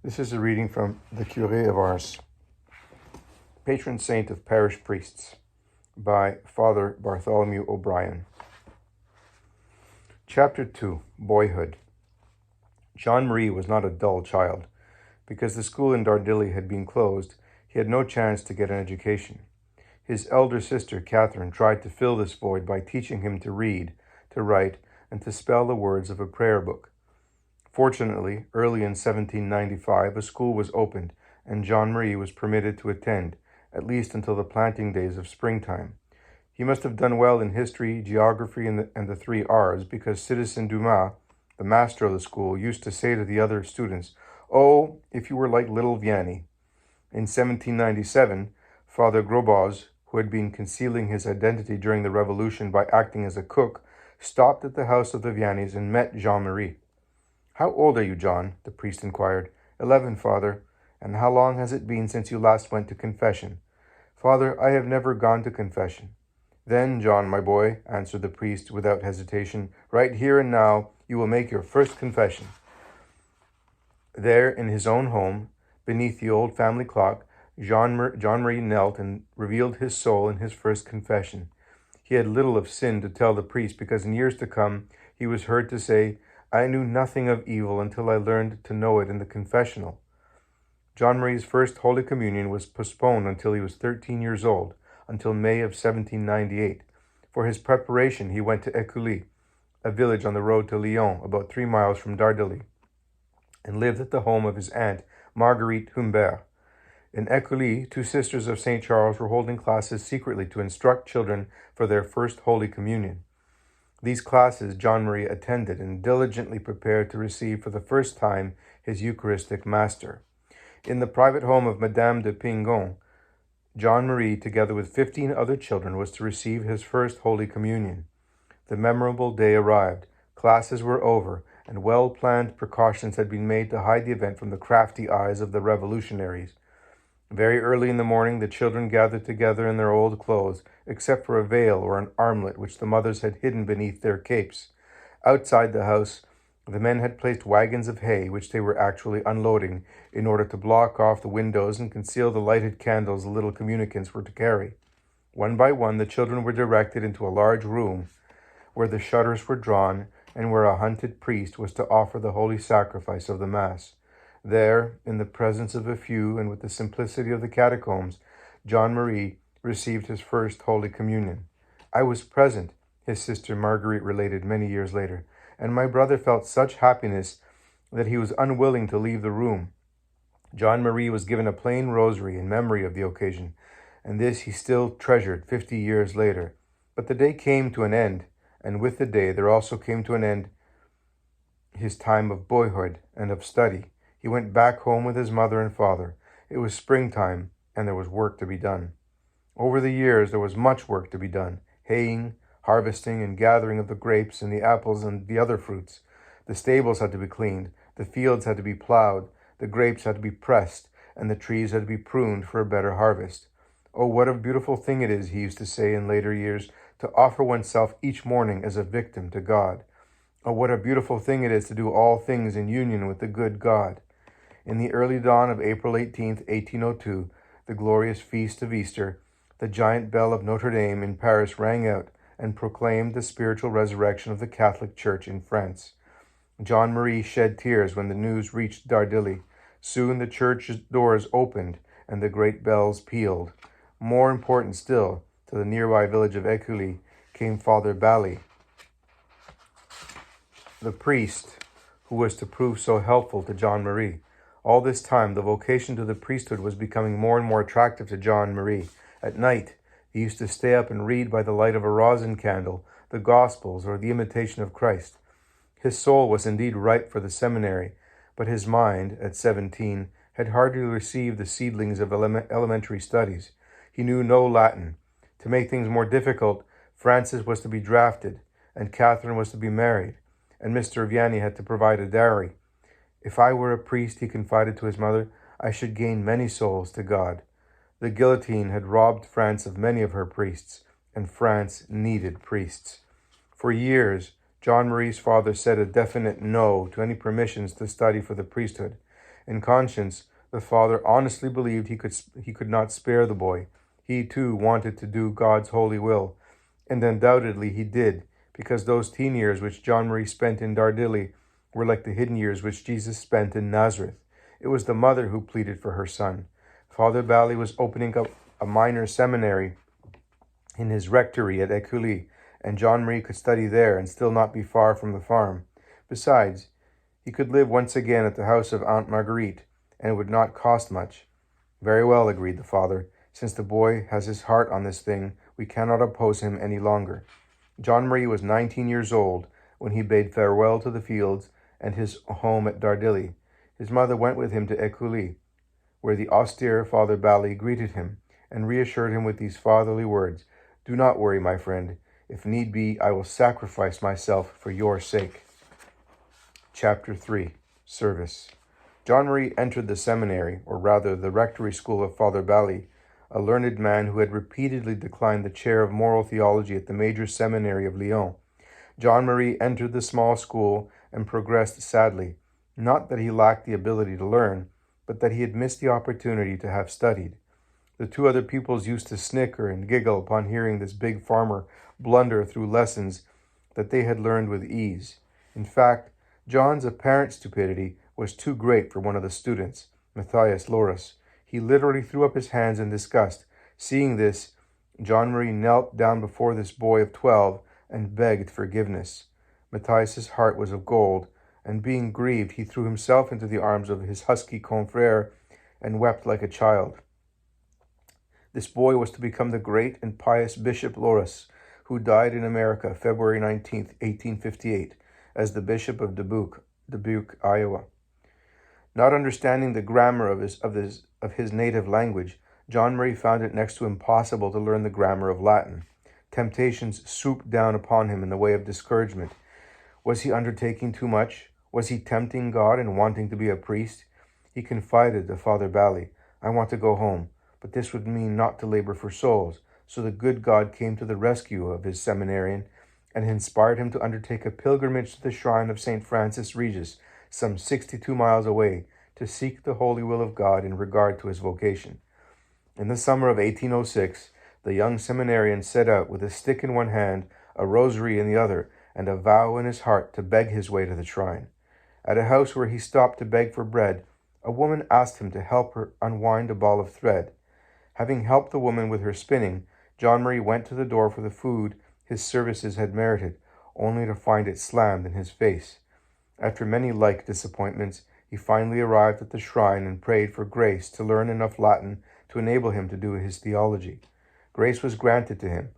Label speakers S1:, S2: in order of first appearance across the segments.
S1: This is a reading from the Curé of Ars, patron saint of parish priests, by Father Bartholomew O'Brien. Chapter 2, Boyhood. Jean-Marie was not a dull child. Because the school in Dardilly had been closed, he had no chance to get an education. His elder sister, Catherine, tried to fill this void by teaching him to read, to write, and to spell the words of a prayer book. Fortunately, early in 1795, a school was opened, and Jean-Marie was permitted to attend, at least until the planting days of springtime. He must have done well in history, geography, and the 3 R's, because Citizen Dumas, the master of the school, used to say to the other students, "Oh, if you were like little Vianney." In 1797, Father Grosboz, who had been concealing his identity during the Revolution by acting as a cook, stopped at the house of the Vianneys and met Jean-Marie. "How old are you, John?" the priest inquired. 11, Father. "And how long has it been since you last went to confession?" "Father, I have never gone to confession." "Then, John, my boy," answered the priest without hesitation, "right here and now you will make your first confession." There, in his own home, beneath the old family clock, Jean-Marie knelt and revealed his soul in his first confession. He had little of sin to tell the priest, because in years to come he was heard to say, "I knew nothing of evil until I learned to know it in the confessional." Jean-Marie's first Holy Communion was postponed until he was 13 years old, until May of 1798. For his preparation, he went to Écully, a village on the road to Lyon, about 3 miles from Dardilly, and lived at the home of his aunt, Marguerite Humbert. In Écully, 2 sisters of St. Charles were holding classes secretly to instruct children for their first Holy Communion. These classes Jean-Marie attended and diligently prepared to receive for the first time his Eucharistic Master. In the private home of Madame de Pingon, Jean-Marie, together with 15 other children, was to receive his first Holy Communion. The memorable day arrived, classes were over, and well-planned precautions had been made to hide the event from the crafty eyes of the revolutionaries. Very early in the morning, the children gathered together in their old clothes, except for a veil or an armlet which the mothers had hidden beneath their capes. Outside the house, the men had placed wagons of hay, which they were actually unloading, in order to block off the windows and conceal the lighted candles the little communicants were to carry. One by one, the children were directed into a large room, where the shutters were drawn, and where a hunted priest was to offer the holy sacrifice of the Mass. There, in the presence of a few and with the simplicity of the catacombs, Jean-Marie received his first Holy Communion. "I was present," his sister Marguerite related many years later, "and my brother felt such happiness that he was unwilling to leave the room." Jean-Marie was given a plain rosary in memory of the occasion, and this he still treasured 50 years later. But the day came to an end, and with the day there also came to an end his time of boyhood and of study. He went back home with his mother and father. It was springtime, and there was work to be done. Over the years, there was much work to be done: haying, harvesting, and gathering of the grapes and the apples and the other fruits. The stables had to be cleaned, the fields had to be plowed, the grapes had to be pressed, and the trees had to be pruned for a better harvest. "Oh, what a beautiful thing it is," he used to say in later years, "to offer oneself each morning as a victim to God. Oh, what a beautiful thing it is to do all things in union with the good God." In the early dawn of April 18th, 1802, the glorious feast of Easter, the giant bell of Notre Dame in Paris rang out and proclaimed the spiritual resurrection of the Catholic Church in France. Jean-Marie shed tears when the news reached Dardilly. Soon the church doors opened and the great bells pealed. More important still, to the nearby village of Écully came Father Bally, the priest who was to prove so helpful to Jean-Marie. All this time, the vocation to the priesthood was becoming more and more attractive to Jean-Marie. At night, he used to stay up and read by the light of a rosin candle the Gospels or the Imitation of Christ. His soul was indeed ripe for the seminary, but his mind, at 17, had hardly received the seedlings of elementary studies. He knew no Latin. To make things more difficult, Francis was to be drafted, and Catherine was to be married, and Mr. Vianney had to provide a dowry. "If I were a priest," he confided to his mother, "I should gain many souls to God." The guillotine had robbed France of many of her priests, and France needed priests. For years, Jean-Marie's father said a definite no to any permissions to study for the priesthood, In conscience, the father honestly believed he could not spare the boy. He too wanted to do God's holy will, and undoubtedly he did, because those teen years which John Marie spent in Dardilly were like the hidden years which Jesus spent in Nazareth. It was the mother who pleaded for her son. Father Bally was opening up a minor seminary in his rectory at Écully, and John Marie could study there and still not be far from the farm. Besides, he could live once again at the house of Aunt Marguerite, and it would not cost much. Very well, agreed the father. Since the boy has his heart on this thing, we cannot oppose him any longer. John Marie was 19 years old when he bade farewell to the fields and his home at Dardilly. His mother went with him to Écully, where the austere Father Bally greeted him and reassured him with these fatherly words: "Do not worry, my friend. If need be, I will sacrifice myself for your sake." Chapter 3. Service. John Marie entered the seminary, or rather the rectory school of Father Bally, a learned man who had repeatedly declined the chair of moral theology at the major seminary of Lyon. John Marie entered the small school and progressed sadly, not that he lacked the ability to learn, but that he had missed the opportunity to have studied. The two other pupils used to snicker and giggle upon hearing this big farmer blunder through lessons that they had learned with ease. In fact, John's apparent stupidity was too great for one of the students, Matthias Loris. He literally threw up his hands in disgust. Seeing this, John Marie knelt down before this boy of 12 and begged forgiveness. Matthias's heart was of gold, and being grieved, he threw himself into the arms of his husky confrère and wept like a child. This boy was to become the great and pious Bishop Loris, who died in America February 19, 1858, as the Bishop of Dubuque, Iowa. Not understanding the grammar of his native language, John Marie found it next to impossible to learn the grammar of Latin. Temptations swooped down upon him in the way of discouragement. Was he undertaking too much? Was he tempting God in wanting to be a priest? He confided to Father Bally, "I want to go home, but this would mean not to labor for souls." So the good God came to the rescue of his seminarian and inspired him to undertake a pilgrimage to the shrine of St. Francis Regis, some 62 miles away, to seek the holy will of God in regard to his vocation. In the summer of 1806, the young seminarian set out with a stick in one hand, a rosary in the other, and a vow in his heart to beg his way to the shrine. At a house where he stopped to beg for bread, a woman asked him to help her unwind a ball of thread. Having helped the woman with her spinning, John Marie went to the door for the food his services had merited, only to find it slammed in his face. After many like disappointments, he finally arrived at the shrine and prayed for grace to learn enough Latin to enable him to do his theology. Grace was granted to him.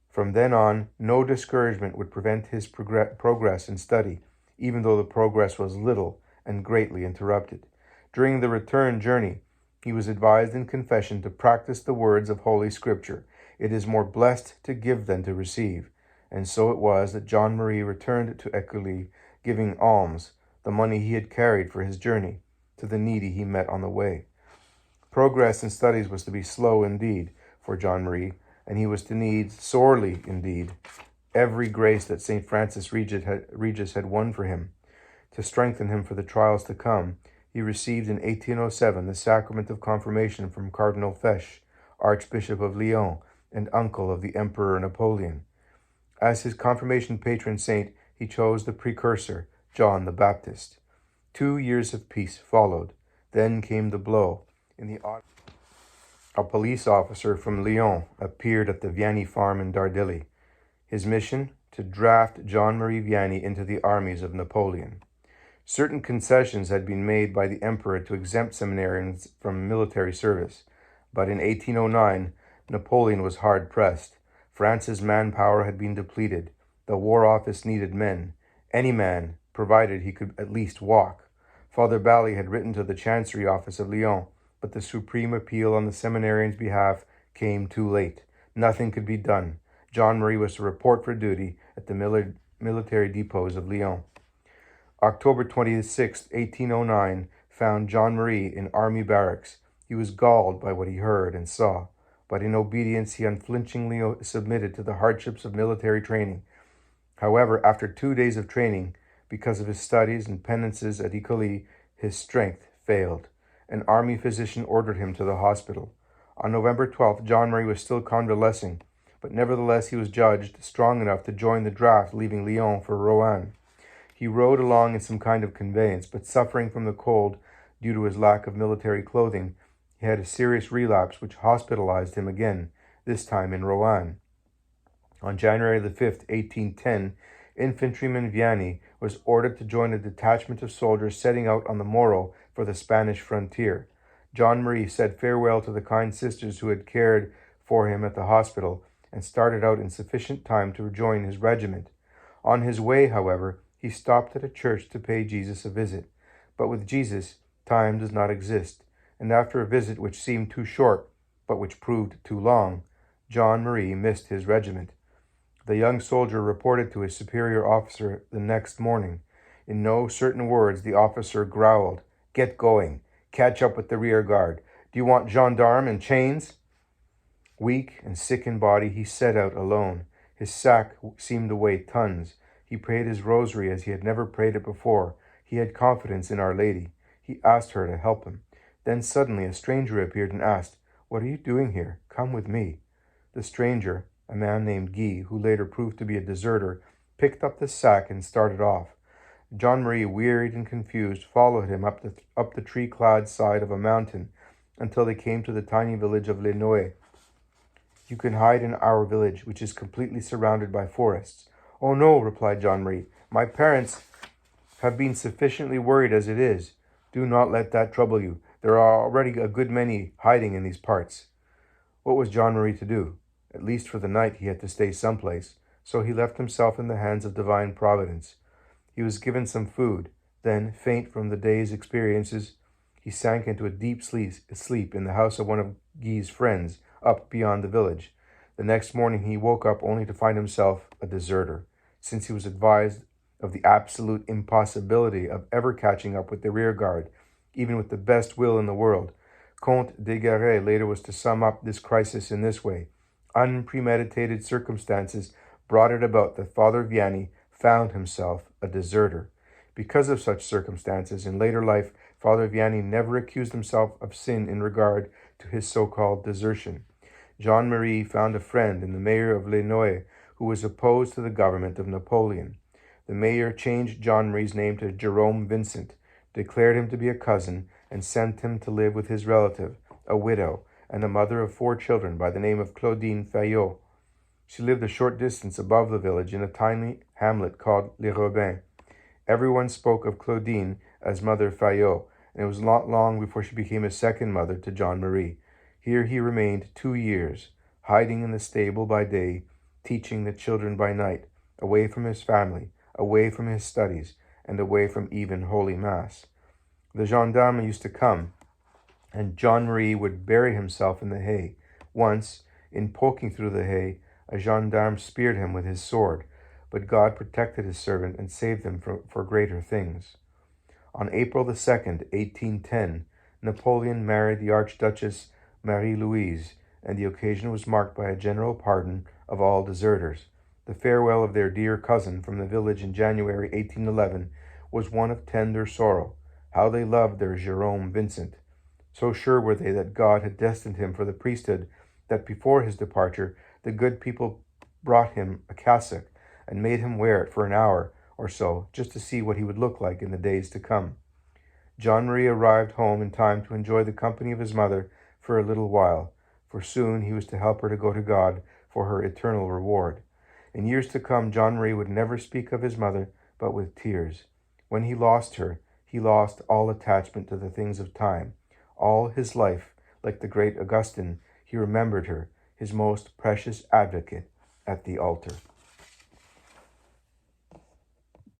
S1: From then on, no discouragement would prevent his progress in study, even though the progress was little and greatly interrupted. During the return journey, he was advised in confession to practice the words of Holy Scripture. It is more blessed to give than to receive. And so it was that John Marie returned to Écully, giving alms, the money he had carried for his journey, to the needy he met on the way. Progress in studies was to be slow indeed for John Marie, and he was to need, sorely indeed, every grace that St. Francis Regis had won for him. To strengthen him for the trials to come, he received in 1807 the sacrament of confirmation from Cardinal Fesch, Archbishop of Lyon and uncle of the Emperor Napoleon. As his confirmation patron saint, he chose the precursor, John the Baptist. 2 years of peace followed. Then came the blow. In the autumn, a police officer from Lyon appeared at the Vianney farm in Dardilly. His mission? To draft John Marie Vianney into the armies of Napoleon. Certain concessions had been made by the emperor to exempt seminarians from military service, but in 1809, Napoleon was hard-pressed. France's manpower had been depleted. The War Office needed men. Any man, provided he could at least walk. Father Bally had written to the Chancery Office of Lyon, but the supreme appeal on the seminarian's behalf came too late. Nothing could be done. John Marie was to report for duty at the military depots of Lyon. October 26, 1809, found John Marie in army barracks. He was galled by what he heard and saw, but in obedience he unflinchingly submitted to the hardships of military training. However, after 2 days of training, because of his studies and penances at Écully, his strength failed. An army physician ordered him to the hospital. On November 12th, John Marie was still convalescing, but nevertheless he was judged strong enough to join the draft leaving Lyon for Rouen. He rode along in some kind of conveyance, but suffering from the cold due to his lack of military clothing, he had a serious relapse which hospitalized him again, this time in Rouen. On January the 5th, 1810, Infantryman Vianney was ordered to join a detachment of soldiers setting out on the morrow for the Spanish frontier. John Marie said farewell to the kind sisters who had cared for him at the hospital and started out in sufficient time to rejoin his regiment. On his way, however, he stopped at a church to pay Jesus a visit. But with Jesus, time does not exist, and after a visit which seemed too short, but which proved too long, John Marie missed his regiment. The young soldier reported to his superior officer the next morning. In no certain words, the officer growled, "Get going. Catch up with the rear guard. Do you want gendarme in chains?" Weak and sick in body, he set out alone. His sack seemed to weigh tons. He prayed his rosary as he had never prayed it before. He had confidence in Our Lady. He asked her to help him. Then suddenly a stranger appeared and asked, "What are you doing here? Come with me." The stranger, a man named Guy, who later proved to be a deserter, picked up the sack and started off. John Marie, wearied and confused, followed him up the tree-clad side of a mountain until they came to the tiny village of Les Noix. "You can hide in our village, which is completely surrounded by forests." "Oh no," replied John Marie. "My parents have been sufficiently worried as it is. Do not let that trouble you. There are already a good many hiding in these parts." What was John Marie to do? At least for the night he had to stay someplace, so he left himself in the hands of divine providence. He was given some food. Then, faint from the day's experiences, he sank into a deep sleep in the house of one of Guy's friends, up beyond the village. The next morning he woke up only to find himself a deserter, since he was advised of the absolute impossibility of ever catching up with the rear guard, even with the best will in the world. Comte Desgarais later was to sum up this crisis in this way: unpremeditated circumstances brought it about that Father Vianney found himself a deserter. Because of such circumstances, in later life, Father Vianney never accused himself of sin in regard to his so-called desertion. John Marie found a friend in the mayor of Les Noix, who was opposed to the government of Napoleon. The mayor changed John Marie's name to Jerome Vincent, declared him to be a cousin, and sent him to live with his relative, a widow, and a mother of 4 children by the name of Claudine Fayot. She lived a short distance above the village in a tiny hamlet called Les Robins. Everyone spoke of Claudine as Mother Fayot, and it was not long before she became a second mother to John Marie. Here he remained 2 years, hiding in the stable by day, teaching the children by night, away from his family, away from his studies, and away from even Holy Mass. The gendarme used to come, and John Marie would bury himself in the hay. Once, in poking through the hay, a gendarme speared him with his sword, but God protected his servant and saved him for greater things. On April the 2nd, 1810, Napoleon married the Archduchess Marie-Louise, and the occasion was marked by a general pardon of all deserters. The farewell of their dear cousin from the village in January 1811 was one of tender sorrow. How they loved their Jerome Vincent! So sure were they that God had destined him for the priesthood that before his departure the good people brought him a cassock and made him wear it for an hour or so, just to see what he would look like in the days to come. John Marie arrived home in time to enjoy the company of his mother for a little while, for soon he was to help her to go to God for her eternal reward. In years to come, John Marie would never speak of his mother but with tears. When he lost her, he lost all attachment to the things of time. All his life, like the great Augustine, he remembered her, his most precious advocate, at the altar.